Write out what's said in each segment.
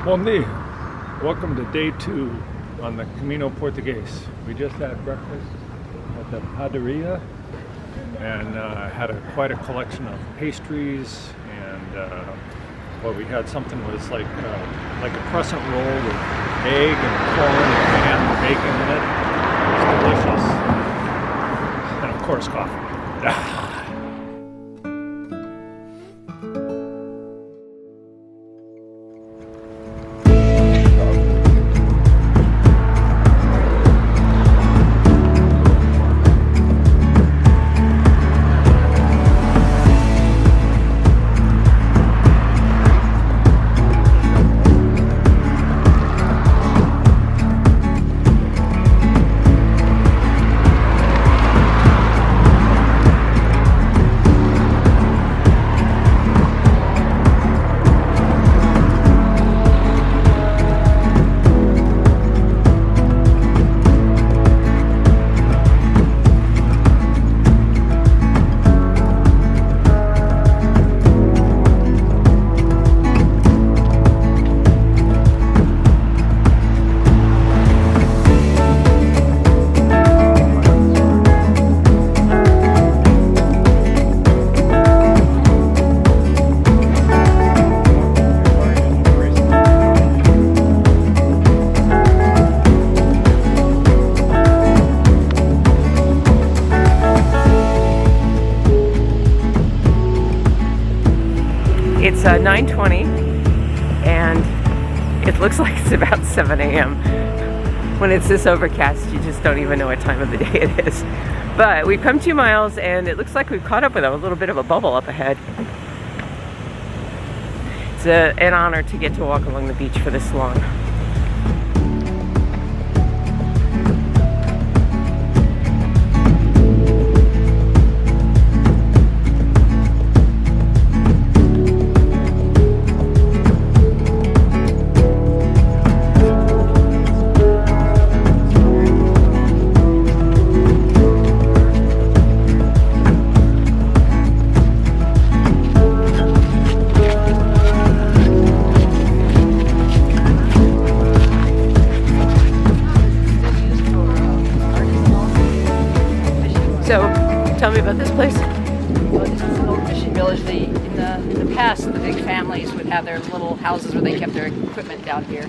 Conde, welcome to day 2 on the Camino Portuguese. We just had breakfast at the padaria and had quite a collection of pastries, and what we had something was like a crescent roll with egg and corn and ham and bacon in it. It was delicious. And of course coffee. It's 9:20 and it looks like it's about 7 a.m. When it's this overcast, you just don't even know what time of the day it is. But we've come 2 miles and it looks like we've caught up with a little bit of a bubble up ahead. It's an honor to get to walk along the beach for this long. So, tell me about this place. Well, this is an old fishing village. In the past, the big families would have their little houses where they kept their equipment down here.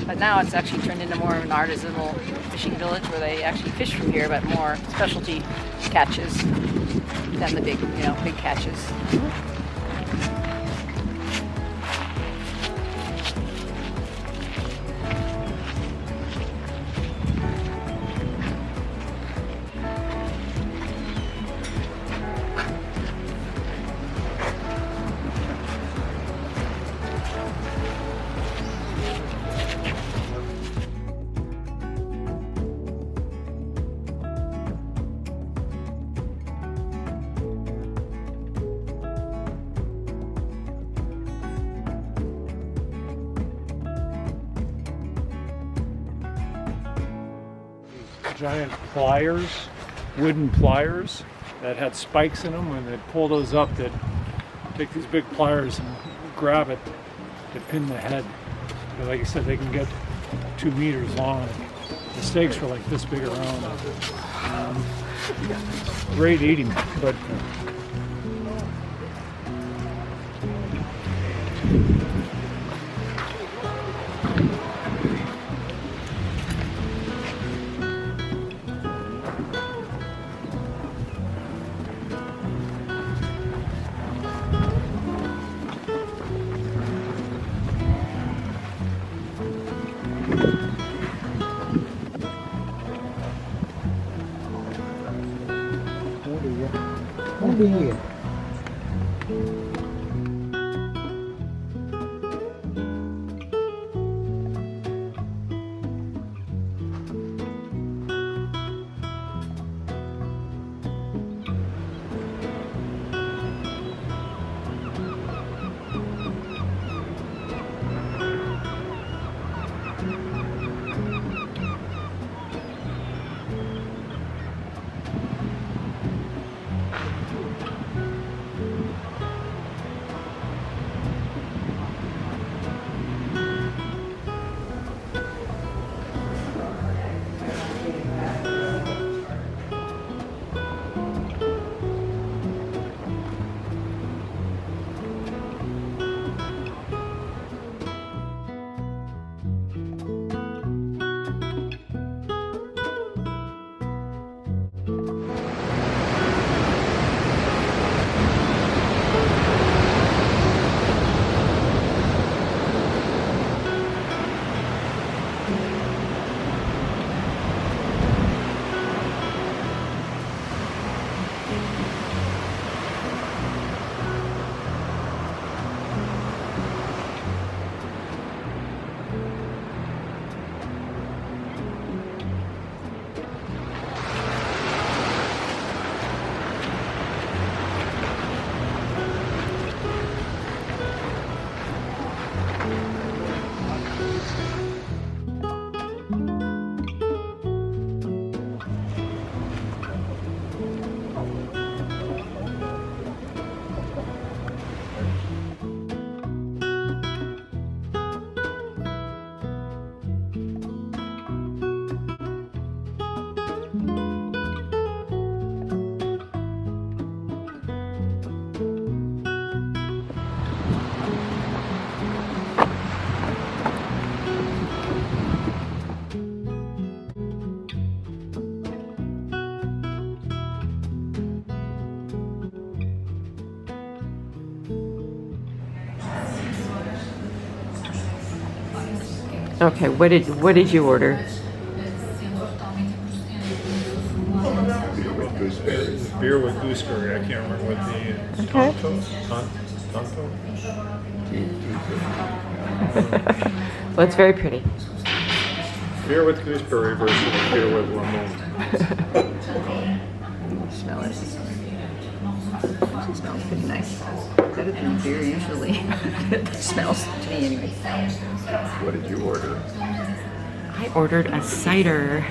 But now it's actually turned into more of an artisanal fishing village where they actually fish from here, but more specialty catches than the big catches. Giant pliers, wooden pliers that had spikes in them. When they'd pull those up, they'd take these big pliers and grab it to pin the head. But like I said, they can get 2 meters long. The steaks were like this big around. Great eating, but Aldeia. Okay, what did you order? Beer with gooseberry. I can't remember what the Okay. Tonto? Well, it's very pretty. Beer with gooseberry versus beer with lemon. Smell it. It smells pretty nice. Better than beer usually. It smells to me anyway. What did you order? I ordered a cider.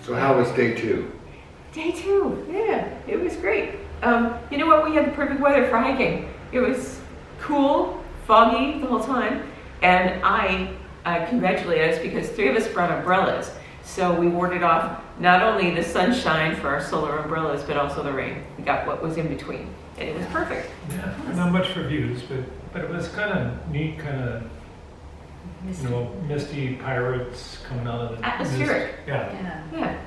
So how was day two? Day two, yeah, it was great. You know what? We had the perfect weather for hiking. It was cool, foggy the whole time, and I congratulate us because 3 of us brought umbrellas. So we warded off not only the sunshine for our solar umbrellas, but also the rain. We got what was in between, and it was perfect. Yeah, not much for views, but it was kind of neat, kind of misty pirates coming out of the Atmospheric. mist. Yeah. Yeah.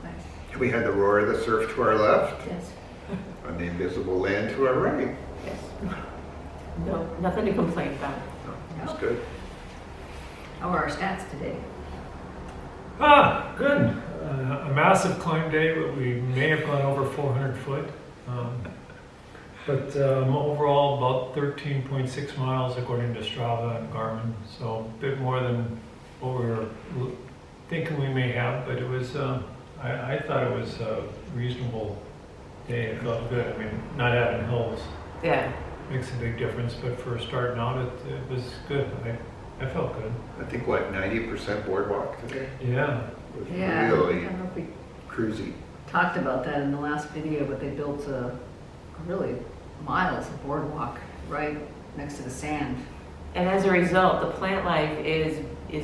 Nice. We had the roar of the surf to our left Yes. and the invisible land to our right. Yes. No, nothing to complain about. That's good. How are our stats today? Good. A massive climb day, but we may have gone over 400 foot. But overall, about 13.6 miles according to Strava and Garmin. So a bit more than what we were thinking we may have, but it was, I thought it was a reasonable day. It felt good. I mean, not having hills Yeah. makes a big difference, but for starting out, it was good. That felt good. I think, what, 90% boardwalk today? Yeah. It was Yeah, I really don't know if we cruisy. talked about that in the last video, but they built really miles of boardwalk right next to the sand. And as a result, the plant life is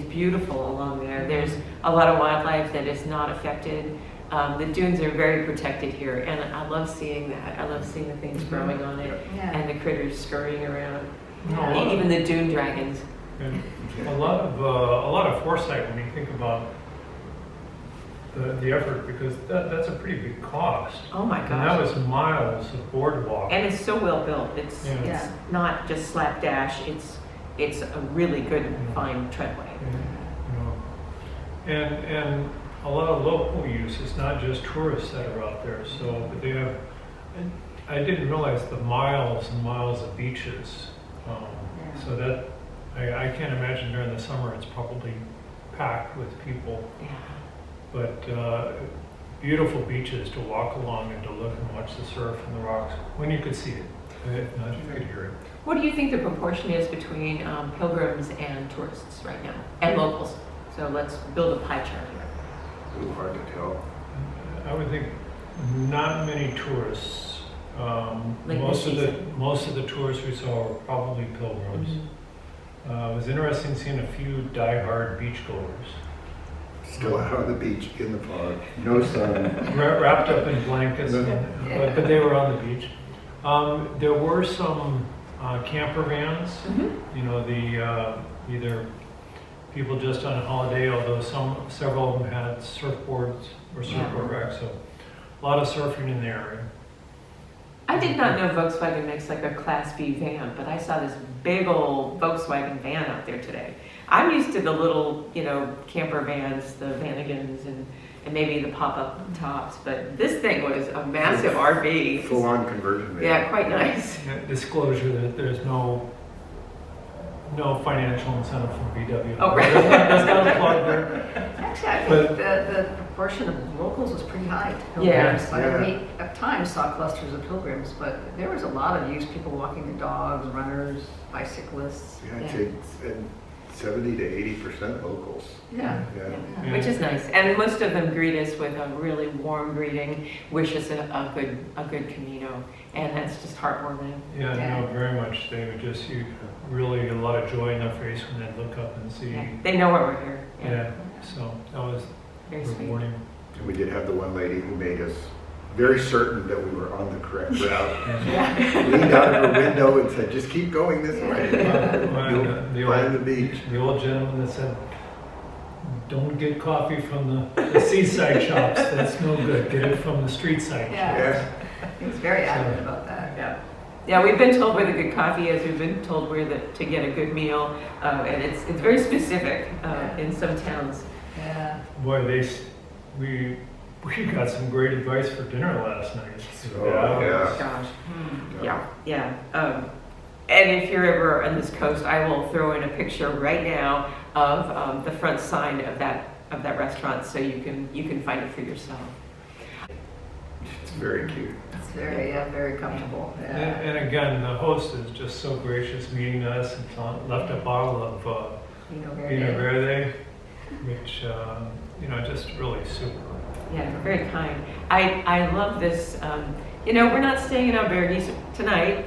beautiful along there. There's a lot of wildlife that is not affected. The dunes are very protected here, and I love seeing that. I love seeing the things growing on it Yeah. and the critters scurrying around. Yeah. Even the dune dragons. And a lot of foresight when you think about the effort, because that's a pretty big cost. Oh my And that gosh. was miles of boardwalk. And it's so well built. It's Yeah. Yeah. not just slapdash. It's a really good, fine treadway. And a lot of local use. It's not just tourists that are out there. So but they have. I didn't realize the miles and miles of beaches. So that I can't imagine during the summer it's probably packed with people. Yeah. But beautiful beaches to walk along and to look and watch the surf and the rocks when you could see it. If not, you could hear it. What do you think the proportion is between pilgrims and tourists right now, and locals? So let's build a pie chart here. A little hard to tell. I would think not many tourists. Like Most this of the tourists we saw were probably pilgrims. It was interesting seeing a few die-hard beachgoers. Still out on the beach in the fog, no sun. Wrapped up in blankets, Yeah. but they were on the beach. There were some camper vans, you know, the either people just on holiday, although several of them had surfboards or surfboard racks, so a lot of surfing in the area. I did not know Volkswagen makes like a Class B van, but I saw this big old Volkswagen van out there today. I'm used to the little, camper vans, the Vanagons, and maybe the pop-up tops, but this thing was a massive RV. Full-on conversion van. Yeah, quite nice. Disclosure that there's no financial incentive from VW. Oh, right. That's not a plug there. Actually, I But- think the proportion of locals was pretty high to Yeah. pilgrims. I mean, we at times saw clusters of pilgrims, but there was a lot of use, people walking their dogs, runners, bicyclists. Yeah, I'd say 70 to 80% locals. Yeah. Yeah. Which is nice, and most of them greet us with a really warm greeting, wish us a good Camino, and that's just heartwarming. Yeah, Yeah. no, very much. They would just see really a lot of joy in their face when they look up and see. Yeah. They know why we're here. Yeah, so that was Very sweet. rewarding. And we did have the one lady who made us very certain that we were on the correct route. Yeah. Leaned out of her window and said, just keep going this way. The You'll find the beach. old gentleman that said, don't get coffee from the seaside shops. That's no good. Get it from the street side Yeah. Yes. He was very adamant about that. Yeah. Yeah, we've been told where the good coffee is. We've been told where to get a good meal, and it's very specific in some towns. Yeah. Boy, we got some great advice for dinner last night. Oh, yeah. Gosh. Yeah. And if you're ever on this coast, I will throw in a picture right now of the front sign of that restaurant, so you can find it for yourself. It's very cute. It's very comfortable. Yeah. And again, the host is just so gracious meeting us and left a bottle of Pinot Verde, which, just really super. Yeah, very kind. I love this. We're not staying in Albergues tonight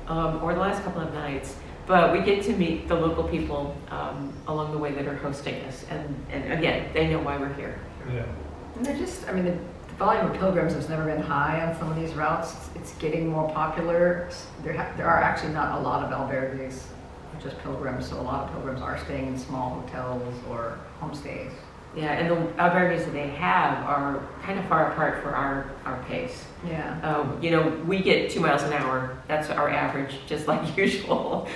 or the last couple of nights, but we get to meet the local people along the way that are hosting us. And again, they know why we're here. Yeah. And they're the volume of pilgrims has never been high on some of these routes. It's getting more popular. There are actually not a lot of albergues, just pilgrims, so a lot of pilgrims are staying in small hotels or homestays. Yeah, and the albergues that they have are kind of far apart for our pace. Yeah. We get 2 miles an hour. That's our average, just like usual.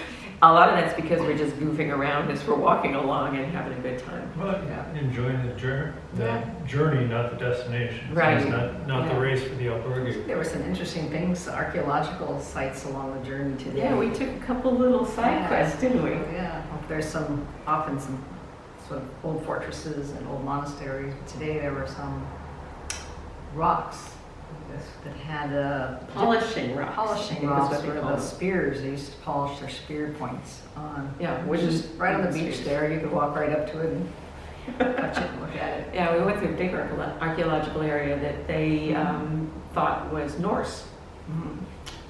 A lot of that's because we're just goofing around as we're walking along and having a good time. Well, Yeah. enjoying the journey, not the destination. So Right. it's not Yeah. the race for the albergue. There were some interesting things, archaeological sites along the journey today. Yeah, we took a couple little side quests, didn't we? Yeah, there's often some sort of old fortresses and old monasteries. But today there were some rocks that had Polishing rocks. I polishing think that's rocks what they were call the them. spears. They used to polish their spear points on. Yeah, Which is right on the beach spears. there. You could walk right up to it and touch it and look at it. Yeah, we went through a big archaeological area that they thought was Norse. Mhm.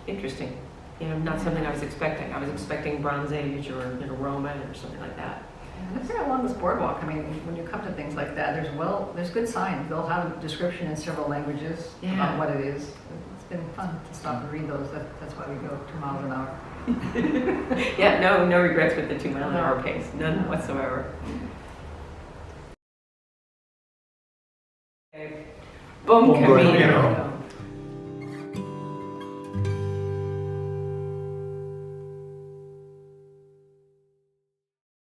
Interesting. You know, not something I was expecting. I was expecting Bronze Age or Roman or something like that. And it's right along this boardwalk. I mean, when you come to things like that, there's good signs. They'll have a description in several languages Yeah. about what it is. It's been fun to stop and read those. That's why we go 2 miles an hour. Yeah, no regrets with the 2 mile an hour pace. None whatsoever. Bom Bom Camino. Camino.